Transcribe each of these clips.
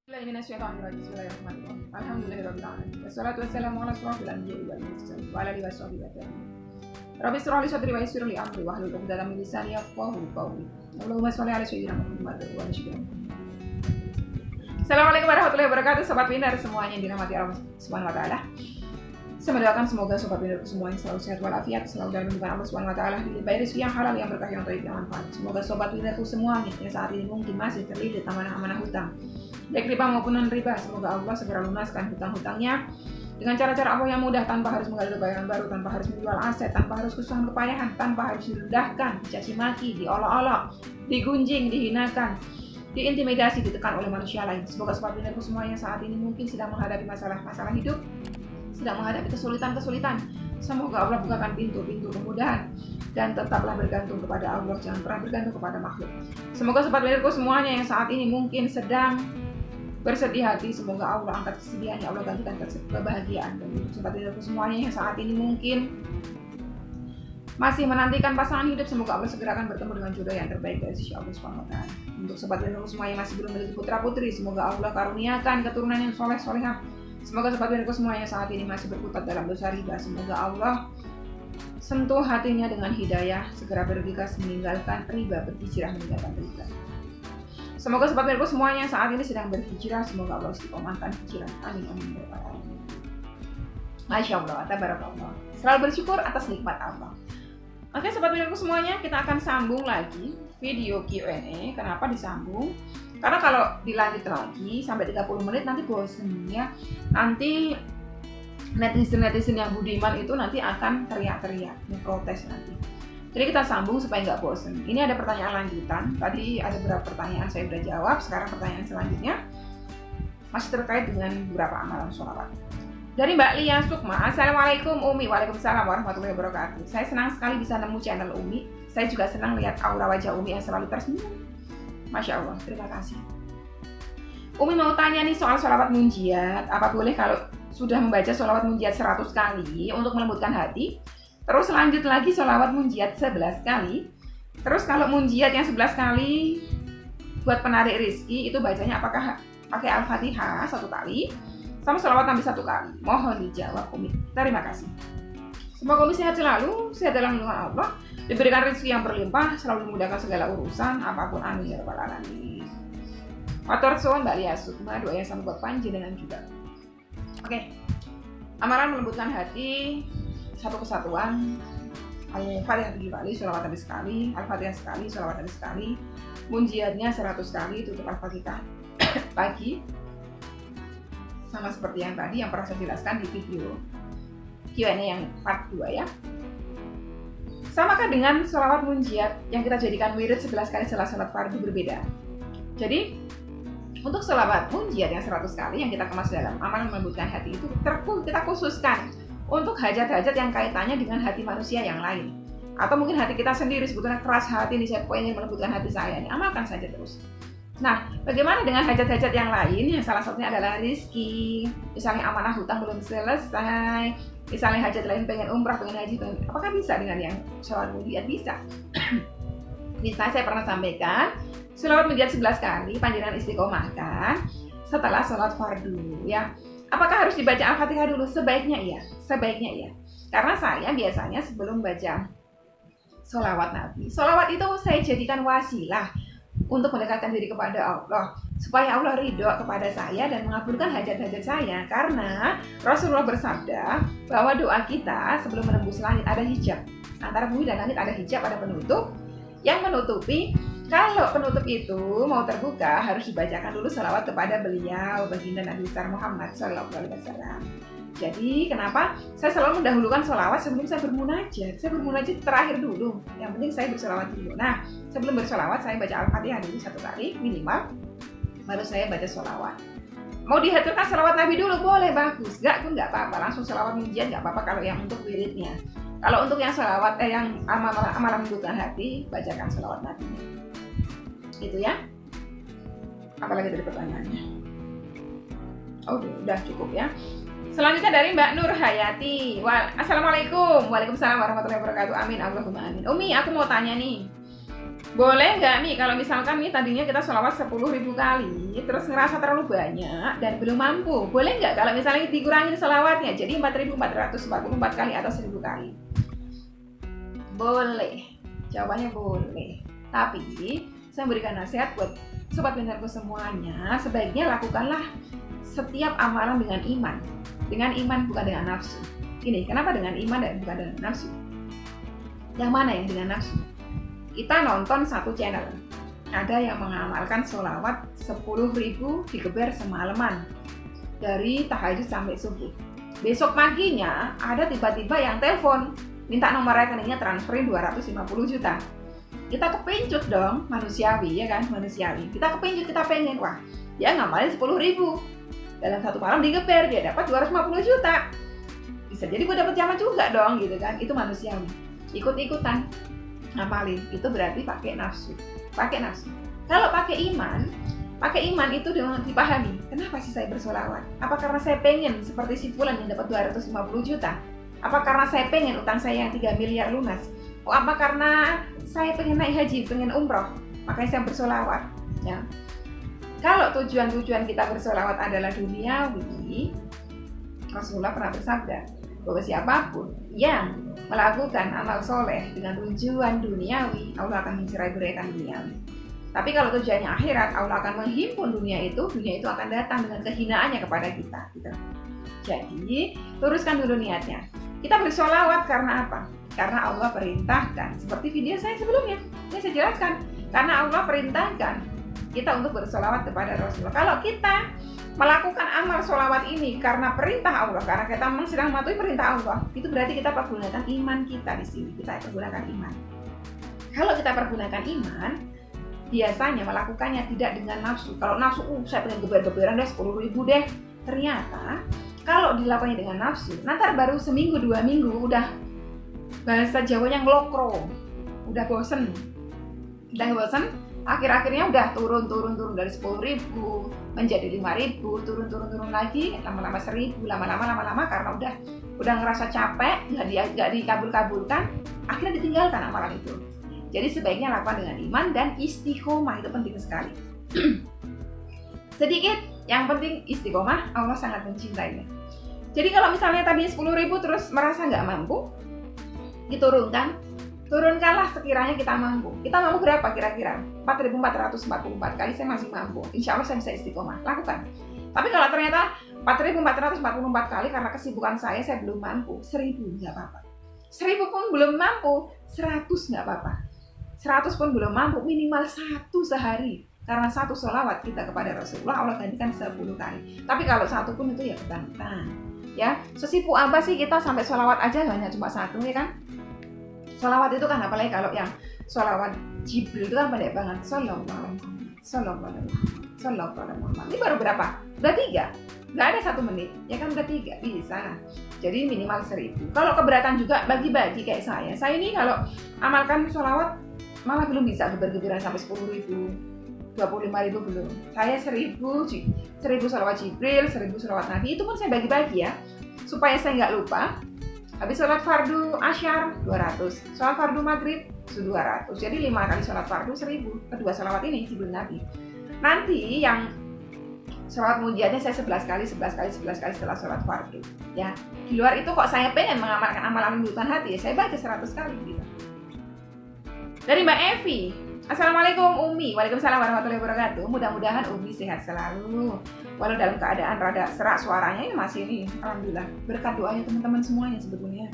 Bismillahirrahmanirrahim. Alhamdulillahirrahmanirrahim. Wassalatu wassalamu ala asyrafil anbiya'i wal mursalin wa ala alihi washabihi wa sallam. Rabbi shrah li sadri wa yassir li amri wahlul 'uqdatam min lisani yafqahu qawli. Allahumma shalli ala sayyidina Muhammad wa ala alihi. Assalamualaikum warahmatullahi wabarakatuh, sobat winner semuanya yang dirahmati Allah Subhanahu wa taala. Saya mendoakan semoga sobat winner semuanya selalu sehat walafiat, selalu dalam lindungan Allah Subhanahu wa taala, dilimpahi rezeki yang halal, yang berkah, yang thayyib, yang manfaat. Semoga sobat winnerku semuanya yang saat ini mungkin masih terlilit amanah-amanah hutang, baik riba maupun non riba, semoga Allah segera lunaskan hutang-hutangnya dengan cara-cara Allah yang mudah, tanpa harus menggali bayaran baru, tanpa harus menjual aset, tanpa harus kesusahan kepayahan, tanpa harus direndahkan, dicaci maki, diolok-olok, digunjing, dihinakan, diintimidasi, ditekan oleh manusia lain. Semoga sobat winnerku semuanya saat ini mungkin sedang menghadapi masalah-masalah hidup, sedang menghadapi kesulitan-kesulitan. Semoga Allah bukakan pintu-pintu kemudahan dan tetaplah bergantung kepada Allah, jangan pernah bergantung kepada makhluk. Semoga sobat winnerku semuanya yang saat ini mungkin sedang bersedih hati, semoga Allah angkat kesedihannya, Allah gantikan kebahagiaan. Dan sobat winnerku semuanya yang saat ini mungkin masih menantikan pasangan hidup, semoga Allah segera akan bertemu dengan jodoh yang terbaik dari sisi Allah Subhanahu wa taala. Untuk sobat winnerku semuanya yang masih belum memiliki putra-putri, semoga Allah karuniakan keturunan yang soleh-solehah. Semoga sobat winnerku semuanya saat ini masih berkutat dalam dosa riba, semoga Allah sentuh hatinya dengan hidayah, segera bergegas meninggalkan riba, berhijrah meninggalkan riba. Semoga sobat winnerku semuanya saat ini sedang berhijrah, semoga Allah istiqomahkan hijrah. Amin amin ya rabbal alamin. Masya Allah, tabarakallah. Selalu bersyukur atas nikmat Allah. Oke sobat winnerku semuanya, kita akan sambung lagi video Q&A. Kenapa disambung? Karena kalau dilanjut lagi sampai 30 menit nanti bosen ya. Nanti netizen yang budiman itu nanti akan teriak-teriak, protes nanti. Jadi kita sambung supaya nggak bosen. Ini ada pertanyaan lanjutan. Tadi ada beberapa pertanyaan saya sudah jawab. Sekarang pertanyaan selanjutnya masih terkait dengan beberapa amalan sholawat. Dari Mbak Lia Sukma, Assalamualaikum Umi. Waalaikumsalam warahmatullahi wabarakatuh. Saya senang sekali bisa nemu channel Umi. Saya juga senang lihat aura wajah Umi yang selalu tersenyum. Masya Allah, terima kasih. Umi mau tanya nih soal sholawat munjiat. Apa boleh kalau sudah membaca sholawat munjiat 100 kali untuk melembutkan hati, terus lanjut lagi sholawat munjiat 11 kali, terus kalau munjiat yang 11 kali buat penarik rizki, itu bacanya apakah pakai Al-Fatihah 1 kali sama sholawat Nabi 1 kali? Mohon dijawab Umi. Terima kasih. Semoga Umi sehat selalu, sehat dalam lindungan Allah, diberikan rezeki yang berlimpah, selalu memudahkan segala urusan apapun, amin ya rabbal alamin. Matur suwun Mbak Lia Sukma, doa yang sama buat panjenengan juga. Oke. Amalan melembutkan hati, satu kesatuan, Al-Fatihah 7 kali, sholawat Nabi sekali, Al-Fatihah sekali, sholawat Nabi sekali, munjiatnya 100 kali, tutup Al-Fatihah pagi. Sama seperti yang tadi yang pernah saya jelaskan di video Q&A yang part 2 ya. Samakah dengan sholawat munjiat yang kita jadikan wirid 11 kali setelah sholat fardu berbeda? Jadi untuk sholawat munjiat yang 100 kali yang kita kemas dalam amalan melembutkan hati itu kita khususkan untuk hajat-hajat yang kaitannya dengan hati manusia yang lain. Atau mungkin hati kita sendiri sebetulnya keras hati nih, saya ingin melembutkan hati saya, ini amalkan saja terus. Nah, bagaimana dengan hajat-hajat yang lain yang salah satunya adalah rizki, misalnya amanah hutang belum selesai, misalnya hajat lain pengen umrah, pengen haji, apakah bisa dengan yang sholawat munjiat? Bisa. Bisa, saya pernah sampaikan sholawat munjiat 11 kali panjenengan istiqomahkan setelah sholat fardu ya. Apakah harus dibaca Al-Fatihah dulu? Sebaiknya iya, karena saya biasanya sebelum baca sholawat Nabi, sholawat itu saya jadikan wasilah untuk mendekatkan diri kepada Allah, supaya Allah ridho kepada saya dan mengabulkan hajat-hajat saya. Karena Rasulullah bersabda bahwa doa kita sebelum menembus langit ada hijab, antara bumi dan langit ada hijab, ada penutup yang menutupi. Kalau penutup itu mau terbuka harus dibacakan dulu sholawat kepada beliau, baginda Nabi besar Muhammad SAW. Jadi kenapa saya selalu mendahulukan sholawat sebelum saya bermunajat? Saya bermunajat terakhir dulu. Yang penting saya bersholawat dulu. Nah, sebelum bersholawat saya baca Al-Fatihah dulu 1 kali minimal, baru saya baca sholawat. Mau dihaturkan sholawat Nabi dulu boleh, bagus. Nggak apa-apa. Langsung sholawat munjiat nggak apa-apa kalau yang untuk wiridnya. Kalau untuk yang sholawat yang amalan melembutkan hati, bacakan sholawat Nabi. Gitu ya. Apalagi dari pertanyaannya? Oh, udah cukup ya. Selanjutnya dari Mbak Nur Hayati. Assalamualaikum. Waalaikumsalam warahmatullahi wabarakatuh. Amin Allahumma amin. Umi, aku mau tanya nih. Boleh nggak nih kalau misalkan nih tadinya kita sholawat 10.000 kali, terus ngerasa terlalu banyak dan belum mampu, boleh nggak kalau misalnya dikurangin sholawatnya jadi 4.444 kali atau 1.000 kali? Boleh, jawabannya boleh. Tapi saya memberikan nasihat buat sobat pintarku semuanya, sebaiknya lakukanlah setiap amalan dengan iman. Dengan iman bukan dengan nafsu. Ini kenapa dengan iman dan bukan dengan nafsu? Yang mana yang dengan nafsu? Kita nonton satu channel, ada yang mengamalkan sholawat 10.000 digeber semalaman dari tahajud sampai subuh. Besok paginya ada tiba-tiba yang telepon minta nomor rekeningnya transferin 250 juta. Kita kepincut dong, manusiawi ya kan, manusiawi. Kita kepincut, kita pengen, wah dia ngamalin 10.000 dalam satu malam digeber, dia dapat 250 juta. Bisa jadi gue dapat jamaah juga dong gitu kan, itu manusiawi. Ikut-ikutan ngapalin, itu berarti pakai nafsu. Pakai nafsu. Kalau pakai iman itu dipahami. Kenapa sih saya bersolawat? Apa karena saya pengen seperti si fulan yang dapat 250 juta? Apa karena saya pengen utang saya yang 3 miliar lunas? Oh, apa karena saya pengen naik haji, pengen umroh? Makanya saya bersolawat. Ya. Kalau tujuan-tujuan kita bersolawat adalah duniawi, Rasulullah pernah bersabda bahwa siapapun yang melakukan amal soleh dengan tujuan duniawi, Allah akan mencerai-beraikan duniawi. Tapi kalau tujuannya akhirat, Allah akan menghimpun dunia itu akan datang dengan kehinaannya kepada kita. Gitu. Jadi, luruskan dulu niatnya. Kita bersolawat karena apa? Karena Allah perintahkan. Seperti video saya sebelumnya, saya jelaskan. Karena Allah perintahkan kita untuk bersolawat kepada Rasulullah. Kalau kita melakukan amal sholawat ini karena perintah Allah, karena kita memang sedang mematuhi perintah Allah, itu berarti kita pergunakan iman kita di sini. Kita pergunakan iman. Kalau kita pergunakan iman, biasanya melakukannya tidak dengan nafsu. Kalau nafsu, saya pengen geber-geberan deh 10.000 deh. Ternyata kalau dilakukannya dengan nafsu, nanti baru seminggu 2 minggu udah bahasa Jawanya ngelokro, udah bosen. Akhir-akhirnya udah turun dari 10.000 menjadi 5.000, turun lagi, lama-lama 1.000, lama-lama karena udah ngerasa capek, nggak dikabul-kabulkan, akhirnya ditinggalkan amalan itu. Jadi sebaiknya lakukan dengan iman dan istiqomah, itu penting sekali. Sedikit, yang penting istiqomah, Allah sangat mencintainya. Jadi kalau misalnya tadi 10.000 terus merasa nggak mampu, turunkanlah sekiranya kita mampu. Kita mampu berapa kira-kira? 4.444 kali saya masih mampu. Insya Allah saya bisa istiqomah. Lakukan. Tapi kalau ternyata 4.444 kali karena kesibukan saya belum mampu, 1.000 nggak apa-apa. 1.000 pun belum mampu, 100 nggak apa-apa. 100 pun belum mampu, minimal 1 sehari. Karena 1 sholawat kita kepada Rasulullah, Allah gantikan 10 kali. Tapi kalau 1 pun itu ya kebangetan. Ya, sesibuk apa sih kita sampai sholawat aja hanya cuma 1 ya kan? Sholawat itu kan apalagi kalau yang sholawat Jibril itu kan pendek banget. Sallallahu alaihi wasallam. Ini baru berapa? Udah 3. Nggak ada 1 menit. Ya kan udah 3. Bisa. Jadi minimal 1.000. Kalau keberatan juga bagi-bagi kayak saya. Saya ini kalau amalkan sholawat malah belum bisa geber-geberan sampai 10.000. 25.000 belum. Saya 1.000 sholawat Jibril, 1.000 sholawat Nabi. Itu pun saya bagi-bagi ya. Supaya saya nggak lupa. Habis sholat fardu asyar 200, sholat fardu maghrib 200. Jadi 5 kali sholat fardu 1.000. Kedua sholawat ini Jibril Nabi. Nanti yang sholat munjiatnya saya 11 kali setelah sholat fardu. Ya, di luar itu kok saya pengen mengamalkan amalan lembutkan hati, ya saya baca 100 kali gitu. Dari Mbak Evi, Assalamualaikum Umi. Waalaikumsalam warahmatullahi wabarakatuh. Mudah-mudahan Umi sehat selalu. Walau dalam keadaan rada serak suaranya ya masih ini, alhamdulillah. Berkat doanya teman-teman semuanya sebetulnya.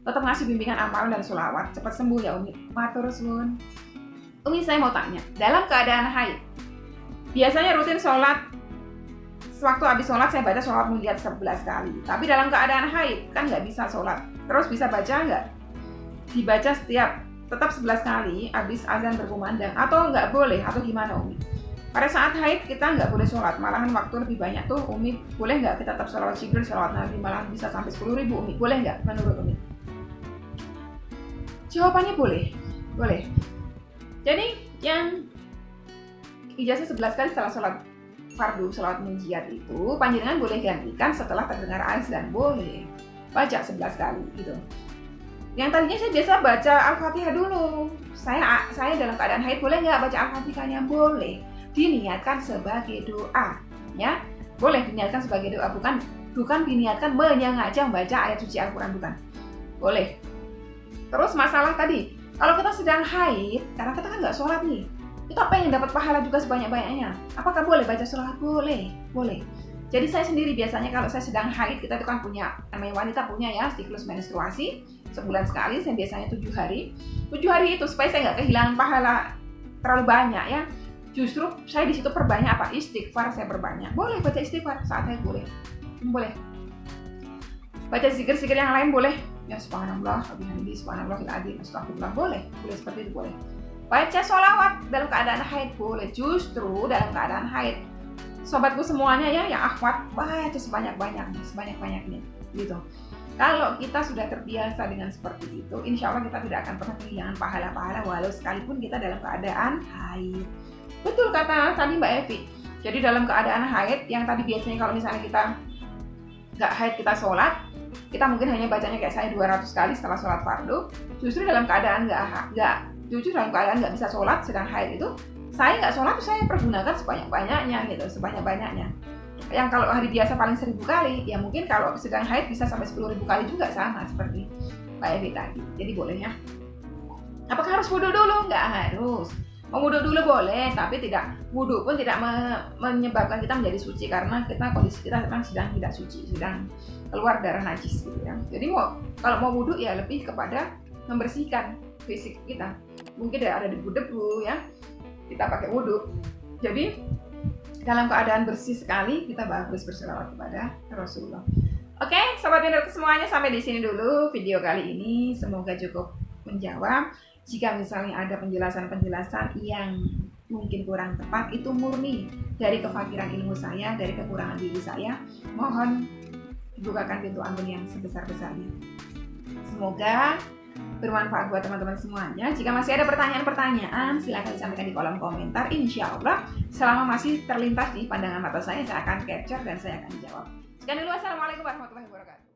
Tetap ngasih bimbingan amalan dan sholawat. Cepat sembuh ya Umi. Matur suwun. Umi, saya mau tanya, dalam keadaan haid, biasanya rutin sholat. Sewaktu habis sholat saya baca sholat munjiat 11 kali. Tapi dalam keadaan haid kan nggak bisa sholat. Terus bisa baca nggak? Dibaca tetap 11 kali habis azan berkumandang, atau nggak boleh, atau gimana Umi? Pada saat haid kita nggak boleh sholat, malahan waktu lebih banyak tuh Umi, boleh nggak kita tetap sholawat Jibril, sholawat Nabi, malahan bisa sampai 10.000 Umi, boleh nggak menurut Umi? Jawabannya boleh. Jadi yang ijazah 11 kali setelah sholat fardu, sholawat munjiat itu panjenengan boleh gantikan setelah terdengar azan, boleh baca 11 kali gitu. Yang tadinya saya biasa baca Al-Fatihah dulu. Saya dalam keadaan haid boleh nggak baca Al-Fatihahnya? Boleh. Diniatkan sebagai doa, ya. Boleh diniatkan sebagai doa, bukan diniatkan menyengaja membaca ayat suci Al-Quran, bukan. Boleh. Terus masalah tadi, kalau kita sedang haid, karena kita kan nggak sholat nih, kita pengen dapat pahala juga sebanyak-banyaknya. Apakah boleh baca sholat? Boleh, boleh. Jadi saya sendiri biasanya kalau saya sedang haid, kita itu kan punya, namanya wanita punya ya, siklus menstruasi, sebulan sekali, saya biasanya 7 hari. 7 hari itu supaya saya nggak kehilangan pahala terlalu banyak ya. Justru saya di situ perbanyak apa? Istighfar saya perbanyak. Boleh baca istighfar saat haid, boleh. Boleh. Baca zikir-zikir yang lain boleh. Ya subhanallah, wabihamdihi, subhanallahil adzim, astagfirullah, boleh seperti itu boleh. Baca sholawat dalam keadaan haid boleh. Justru dalam keadaan haid, sobatku semuanya ya, yang akhwat, baca sebanyak-banyaknya gitu. Kalau kita sudah terbiasa dengan seperti itu, insya Allah kita tidak akan pernah kehilangan pahala-pahala walau sekalipun kita dalam keadaan haid. Betul kata tadi Mbak Evi. Jadi dalam keadaan haid, yang tadi biasanya kalau misalnya kita nggak haid kita sholat, kita mungkin hanya bacanya kayak saya 200 kali setelah sholat fardu. Justru dalam keadaan nggak bisa sholat sedang haid itu, saya nggak sholat, saya pergunakan sebanyak-banyaknya gitu, sebanyak-banyaknya. Yang kalau hari biasa paling 1000 kali, ya mungkin kalau sedang haid bisa sampai 10.000 kali juga, sama seperti Mbak Evi tadi. Jadi boleh ya. Apakah harus wudhu dulu? Nggak harus. Mau wudhu dulu boleh, tapi wudhu pun tidak menyebabkan kita menjadi suci, karena kondisi kita memang sedang tidak suci, sedang keluar darah najis gitu ya. Jadi kalau mau wudhu ya lebih kepada membersihkan fisik kita. Mungkin ada debu-debu ya, kita pakai wudhu. Jadi dalam keadaan bersih sekali kita bagus berselawat kepada Rasulullah. Oke, sobat Winner semuanya, sampai di sini dulu video kali ini. Semoga cukup menjawab. Jika misalnya ada penjelasan-penjelasan yang mungkin kurang tepat, itu murni dari kefakiran ilmu saya, dari kekurangan diri saya. Mohon dibukakan pintu ampun yang sebesar-besarnya. Semoga bermanfaat buat teman-teman semuanya. Jika masih ada pertanyaan-pertanyaan, silakan disampaikan di kolom komentar. Insya Allah, selama masih terlintas di pandangan mata saya akan capture dan saya akan jawab. Sekian dulu, wassalamualaikum warahmatullahi wabarakatuh.